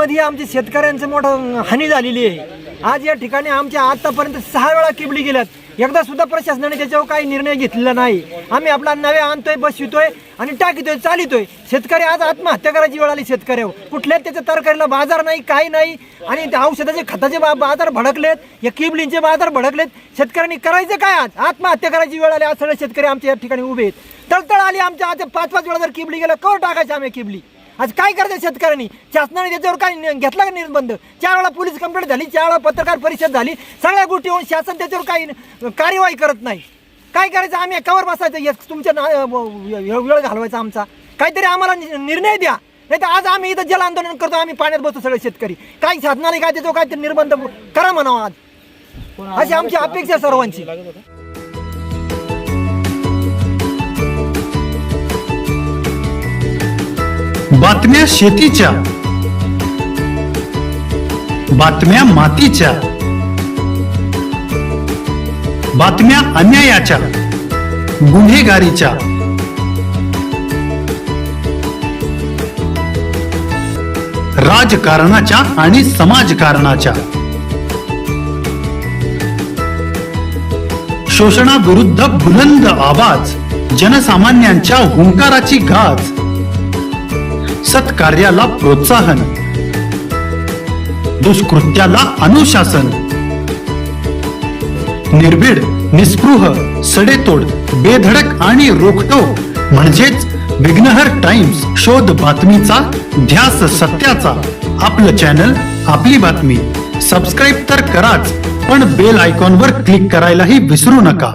केबलीमध्ये आमच्या शेतकऱ्यांचं मोठं हानी झालेली आहे। आज या ठिकाणी आमच्या आतापर्यंत 6 वेळा केबली गेल्यात, एकदा सुद्धा प्रशासनाने त्याच्यावर काही निर्णय घेतलेला नाही। आम्ही आपला नव्या आणतोय, बसवितोय आणि टाकीतोय, चालितोय। शेतकरी आज आत्महत्या करायची वेळ आली शेतकऱ्यावर। कुठल्याच त्याच्या तरकारीला बाजार नाही, काही नाही, आणि औषधाचे खताचे बाजार भडकलेत, या केबलींचे बाजार भडकलेत। शेतकऱ्यांनी करायचं काय? आज आत्महत्या करायची वेळ आली। आज सगळे शेतकरी आमच्या या ठिकाणी उभे आहेत। तळतळ आली आमच्या। आज 5-5 वेळा जर केबली गेलं कवर टाकायचं आम्ही केबली? आज काय करायचं शेतकऱ्यांनी? शासनाने त्याच्यावर काय घेतला का निर्बंध? 4 वेळा पोलीस कंप्लेंट झाली, 4 वेळा पत्रकार परिषद झाली, सगळ्या गोष्टी होऊन शासन त्याच्यावर काही कार्यवाही करत नाही। काय करायचं? आम्ही कवर बसायचं? तुमच्या वेळ घालवायचा आमचा? काहीतरी आम्हाला निर्णय द्या, नाही तर आज आम्ही इथं जल आंदोलन करतो, आम्ही पाण्यात बसतो सगळे शेतकरी। काही शासनाने काय त्याच्यावर काहीतरी निर्बंध करा म्हणावं आज, अशी आमची अपेक्षा सर्वांची। बातम्या शेतीच्या, बातम्या मातीच्या, बातम्या अन्यायाच्या, गुन्हेगारीच्या, राजकारणाच्या आणि समाजकारणाच्या, शोषणाविरुद्ध बुलंद आवाज, जनसामान्यांच्या हुंकाराची गाज, सत्कार्याला प्रोत्साहन, दुष्कृत्याला अनुशासन, निर्भीड, निस्पृह, सडेतोड, बेधडक आणि रोखटोक म्हणजेच विघ्नहर टाइम्स। शोध बातमीचा, ध्यास सत्याचा। आपलं चॅनल, आपली बातमी। सबस्क्राईब तर कराच, पण बेल आयकॉनवर क्लिक करायलाही विसरू नका।